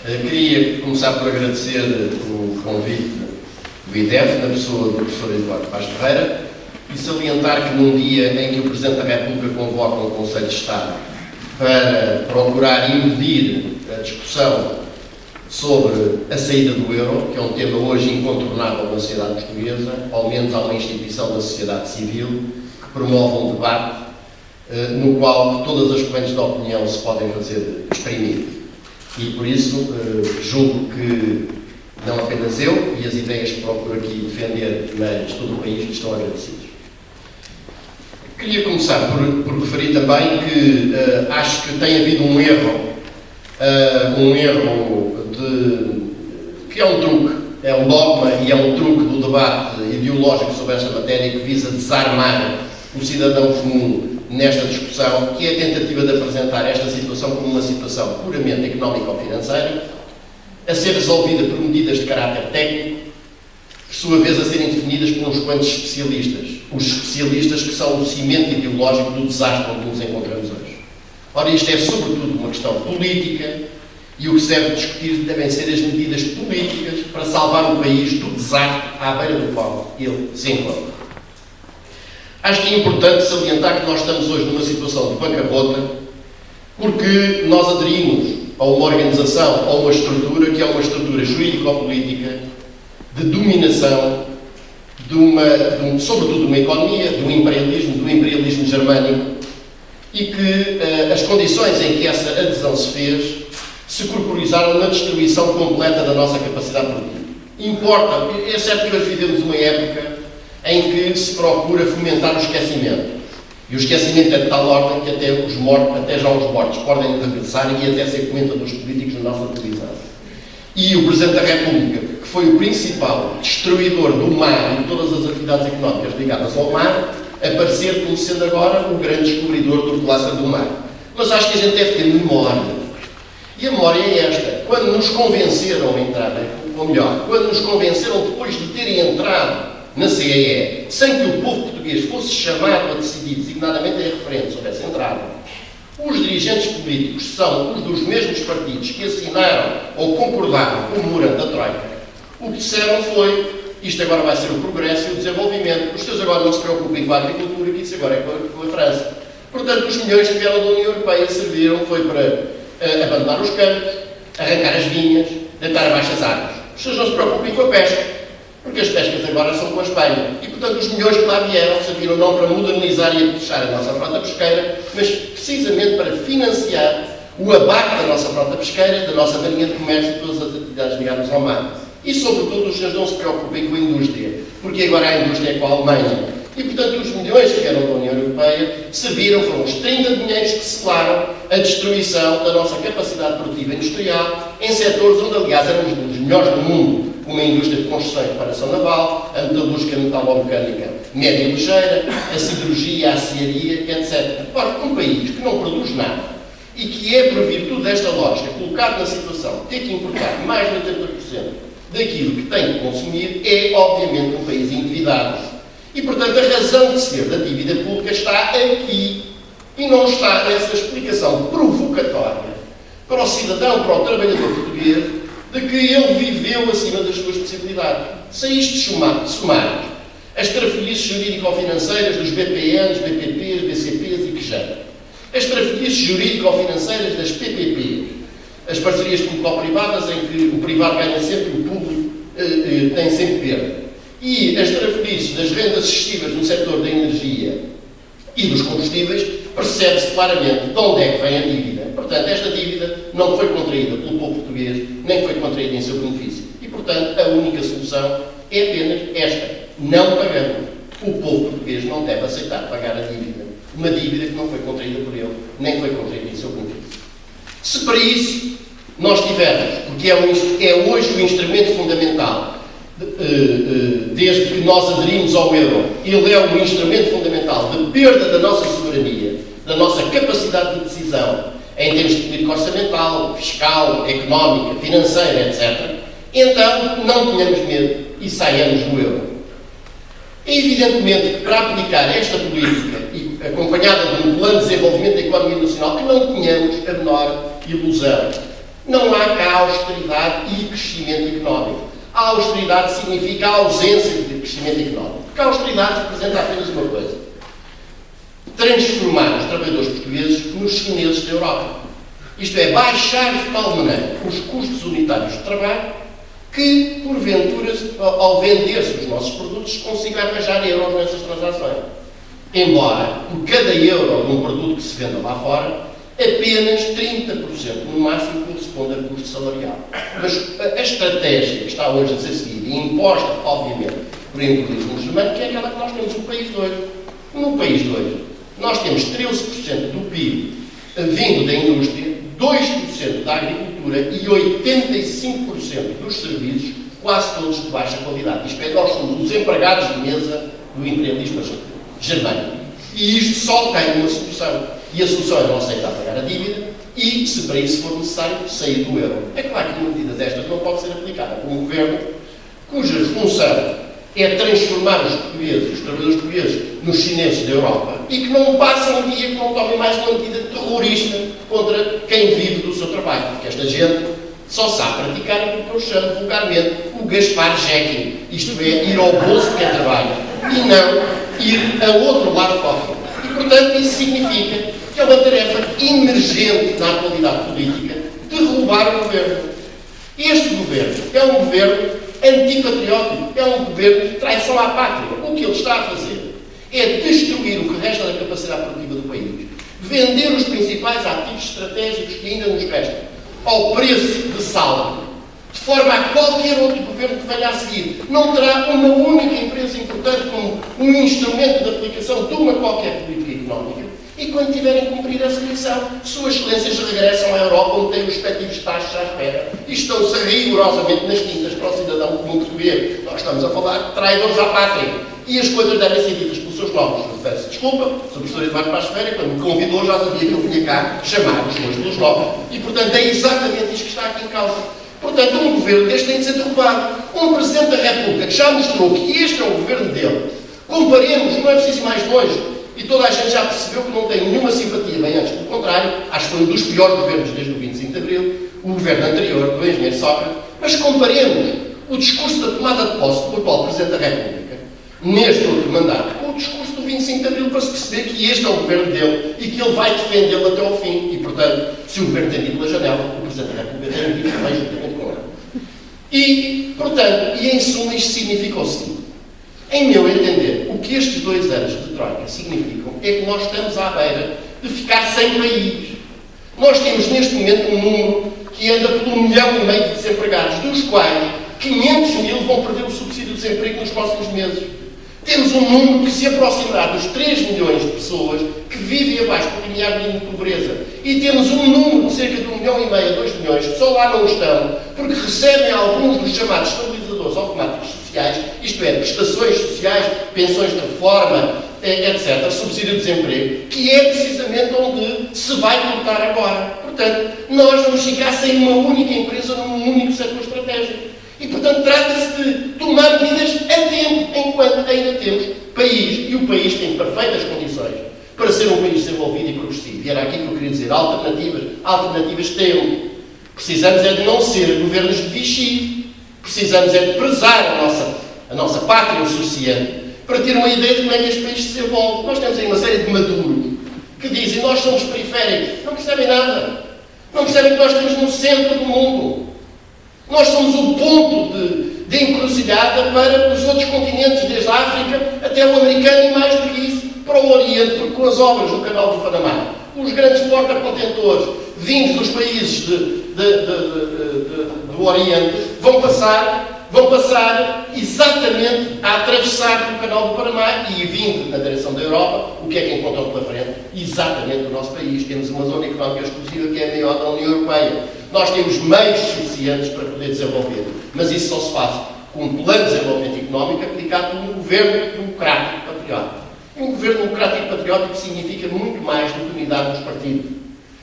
Queria começar por agradecer o convite do IDEF, na pessoa do professor Eduardo Paz Ferreira, e salientar que num dia em que o Presidente da República convoca um Conselho de Estado para procurar impedir a discussão sobre a saída do euro, que é um tema hoje incontornável na sociedade portuguesa, ao menos há uma instituição da sociedade civil que promove um debate no qual todas as correntes de opinião se podem fazer exprimir. E por isso julgo que não apenas eu e as ideias que procuro aqui defender, mas todo o país estão agradecidos. Queria começar por referir também que acho que tem havido um erro que é um truque, é um dogma e é um truque do debate ideológico sobre esta matéria que visa desarmar o cidadão comum nesta discussão, que é a tentativa de apresentar esta situação como uma situação puramente económica ou financeira, a ser resolvida por medidas de caráter técnico, por sua vez a serem definidas por uns quantos especialistas. Os especialistas que são o cimento ideológico do desastre onde nos encontramos hoje. Ora, isto é sobretudo uma questão política e o que se deve discutir devem ser as medidas políticas para salvar o país do desastre à beira do qual ele se encontra. Acho que é importante salientar que nós estamos hoje numa situação de bancarrota porque nós aderimos a uma organização, a uma estrutura que é uma estrutura jurídico-política de dominação sobretudo de uma economia, do imperialismo germânico, e que as condições em que essa adesão se fez se corporizaram na destruição completa da nossa capacidade produtiva. É certo que hoje vivemos uma época em que se procura fomentar o esquecimento. E o esquecimento é de tal ordem que até já os mortos podem regressar e até ser comentadores políticos na nossa televisão. E o Presidente da República, que foi o principal destruidor do mar e de todas as atividades económicas ligadas ao mar, aparecer como sendo agora o grande descobridor do colapso do mar. Mas acho que a gente deve ter memória. E a memória é esta. Quando nos convenceram a entrar, ou melhor, quando nos convenceram depois de terem entrado na CEE, sem que o povo português fosse chamado a decidir designadamente em referendo sobre essa entrada, os dirigentes políticos são os dos mesmos partidos que assinaram ou concordaram com o memorando da Troika. O que disseram foi: isto agora vai ser o progresso e o desenvolvimento. Os senhores agora não se preocupem com a agricultura, que isso agora é com a França. Portanto, os milhões que vieram da União Europeia serviram foi para abandonar os campos, arrancar as vinhas, deitar abaixo as árvores. Os senhores não se preocupem com a pesca, porque as pescas agora são com a Espanha. E, portanto, os milhões que lá vieram serviram não para modernizar e apuxar a nossa frota pesqueira, mas precisamente para financiar o abate da nossa frota pesqueira, da nossa marinha de comércio e todas as atividades ligadas ao mar. E, sobretudo, os senhores não se preocupem com a indústria, porque agora a indústria é com a Alemanha. E, portanto, os milhões que vieram da União Europeia foram os 30 dinheiros que selaram a destruição da nossa capacidade produtiva industrial em setores onde, aliás, éramos dos melhores do mundo, como a indústria de construção e reparação naval, a metalúrgica metalomecânica média e ligeira, a siderurgia, a aciaria, etc. Ora, um país que não produz nada e que é, por virtude desta lógica, colocado na situação de ter que importar mais de 80% daquilo que tem que consumir, é, obviamente, um país endividado. E, portanto, a razão de ser da dívida pública está aqui e não está nessa explicação provocatória para o cidadão, para o trabalhador português, de que ele viveu acima das suas possibilidades. Se a isto somarmos as trafolhices jurídico-financeiras dos BPNs, BPPs, BCPs e que já, as trafolhices jurídico-financeiras das PPPs, as parcerias público-privadas em que o privado ganha sempre e o público tem sempre perda, e as trafolhices das rendas excessivas no setor da energia e dos combustíveis, percebe-se claramente de onde é que vem a dívida. Portanto, esta dívida não foi contraída pelo povo português, nem foi contraída em seu benefício. E, portanto, a única solução é apenas esta: não pagando. O povo português não deve aceitar pagar a dívida. Uma dívida que não foi contraída por ele, nem foi contraída em seu benefício. Se para isso nós tivermos, porque é hoje o instrumento fundamental, desde que nós aderimos ao euro, ele é um instrumento fundamental de perda da nossa soberania, da nossa capacidade de decisão, em termos de política orçamental, fiscal, económica, financeira, etc., então não tenhamos medo e saiamos do euro. É evidentemente que para aplicar esta política, e acompanhada de um plano de desenvolvimento da economia nacional, que não tenhamos a menor ilusão Não há cá austeridade e crescimento económico. A austeridade significa a ausência de crescimento económico. Porque a austeridade representa apenas uma coisa: transformar os trabalhadores portugueses nos chineses da Europa. Isto é, baixar de tal maneira os custos unitários de trabalho que, porventura, ao vender-se os nossos produtos, se consiga arranjar euros nessas transações. Embora, por cada euro de um produto que se venda lá fora, apenas 30% no máximo corresponde a custo salarial. Mas a estratégia que está hoje a ser seguida e imposta, obviamente, por imperialismo germânico, é aquela que nós temos no país de hoje. No país de hoje, nós temos 13% do PIB vindo da indústria, 2% da agricultura e 85% dos serviços, quase todos de baixa qualidade. Isto é, nós somos os empregados de mesa do imperialismo germânico. E isto só tem uma solução. E a solução é não aceitar pagar a dívida e, se para isso for necessário, sair do euro. É claro que uma medida destas não pode ser aplicada por um governo cuja função é transformar os portugueses, os trabalhadores portugueses, nos chineses da Europa e que não passem um dia que não tomem mais uma medida terrorista contra quem vive do seu trabalho. Porque esta gente só sabe praticar aquilo que eu chamo vulgarmente o Gaspar Jacking. Isto é, ir ao bolso de quem trabalha e não ir a outro lado qualquer. E, portanto, isso significa que é uma tarefa emergente na atualidade política derrubar o governo. Este governo é um governo antipatriótico, é um governo de traição à pátria. O que ele está a fazer é destruir o que resta da capacidade produtiva do país, vender os principais ativos estratégicos que ainda nos restam ao preço de saldo, de forma a qualquer outro governo que venha a seguir não terá uma única empresa importante como um instrumento de aplicação de uma qualquer política económica. E quando tiverem que cumprir essa missão, Suas Excelências regressam à Europa, onde têm os respectivos taxos à espera, e estão-se rigorosamente nas tintas para o cidadão comum português. Nós estamos a falar de traidores à pátria. E as coisas devem ser ditas pelos seus nomes. Eu peço desculpa, sou o professor Eduardo Passos Ferreira, quando me convidou já sabia que eu vinha cá chamar os senhores pelos nomes. E, portanto, é exatamente isto que está aqui em causa. Portanto, um governo deste tem de ser derrubado. Um Presidente da República que já mostrou que este é o governo dele. Comparemos, não é preciso ir mais longe. E toda a gente já percebeu que não tem nenhuma simpatia, bem antes, pelo contrário, acho que foi um dos piores governos desde o 25 de Abril, o governo anterior, do engenheiro Sócrates, mas comparemos o discurso da tomada de posse do atual Presidente da República, neste outro mandato, com o discurso do 25 de Abril, para se perceber que este é o governo dele e que ele vai defendê-lo até ao fim. E, portanto, se o governo tem ido pela janela, o Presidente da República tem ido também juntamente com ele. E, portanto, em suma, isto significa o seguinte. Em meu entender, o que estes 2 anos de Troika significam é que nós estamos à beira de ficar sem país. Nós temos neste momento um número que anda por 1,5 milhão de desempregados, dos quais 500 mil vão perder o subsídio de desemprego nos próximos meses. Temos um número que se aproximará dos 3 milhões de pessoas que vivem abaixo do limiar mínimo de pobreza. E temos um número de cerca de 1,5 milhão a 2 milhões que só lá não estão porque recebem alguns dos chamados estabilizadores automáticos sociais, isto é, prestações sociais, pensões de reforma, etc., subsídio de desemprego, que é precisamente onde se vai cortar agora. Portanto, nós vamos ficar sem uma única empresa num único setor estratégico. E, portanto, trata-se de tomar medidas a tempo, enquanto ainda temos país. E o país tem perfeitas condições para ser um país desenvolvido e progressivo. E era aqui que eu queria dizer, alternativas temos. Precisamos é de não ser governos de vichy. Precisamos é de prezar a nossa pátria o suficiente para ter uma ideia de como é que este país se desenvolve. Nós temos aí uma série de maduros que dizem nós somos periféricos. Não percebem nada. Não percebem que nós estamos no centro do mundo. Nós somos o ponto de encruzilhada para os outros continentes, desde a África até o americano e mais do que isso, para o Oriente, porque com as obras do Canal do Panamá, os grandes porta-contentores vindos dos países do Oriente vão passar exatamente a atravessar o Canal do Panamá e vindo na direção da Europa, o que é que encontram pela frente? Exatamente o nosso país. Temos uma zona económica exclusiva que é a maior da União Europeia. Nós temos meios suficientes para poder desenvolver, mas isso só se faz com um plano de desenvolvimento económico aplicado por um governo democrático patriótico. Um governo democrático patriótico significa muito mais do que unidade dos partidos.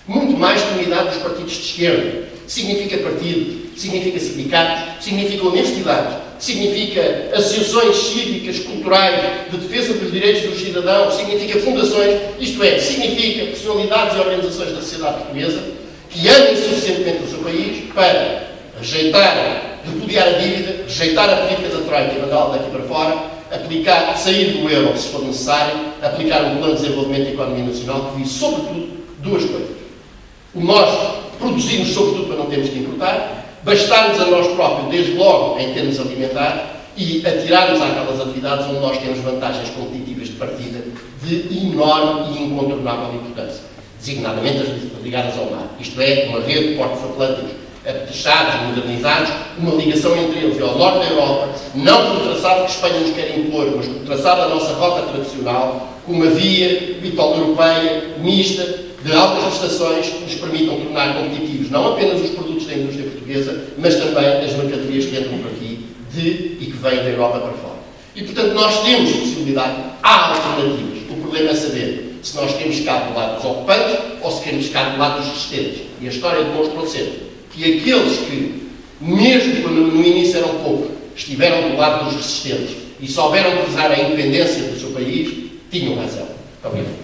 Muito mais que unidade dos partidos de esquerda. Significa partido, significa sindicatos, significa universidades, significa associações cívicas, culturais, de defesa dos direitos dos cidadãos, significa fundações, isto é, significa personalidades e organizações da sociedade portuguesa que andem suficientemente o seu país para repudiar a dívida, rejeitar a política da Troika e mandá-la daqui para fora, sair do euro se for necessário, aplicar um plano de desenvolvimento da economia nacional que vise, sobretudo, duas coisas. Nós produzimos, sobretudo, para não termos que importar, bastar-nos a nós próprios, desde logo, em termos alimentares, e atirarmos àquelas atividades onde nós temos vantagens competitivas de partida de enorme e incontornável importância, designadamente as ligadas ao mar. Isto é, uma rede de portos atlânticos apetechados, modernizados, uma ligação entre eles e ao norte da Europa, não pelo traçado que Espanha nos quer impor, mas pelo traçado da nossa rota tradicional, com uma via bitola-europeia, mista, de altas estações que nos permitam tornar competitivos não apenas os produtos da indústria portuguesa, mas também as mercadorias que entram por aqui e que vêm da Europa para fora. E, portanto, nós temos possibilidade, há alternativas. O problema é saber se nós queremos ficar do lado dos ocupantes ou se queremos ficar do lado dos resistentes. E a história demonstrou sempre que aqueles que, mesmo quando no início eram poucos, estiveram do lado dos resistentes e souberam prezar a independência do seu país, tinham razão. Obrigado.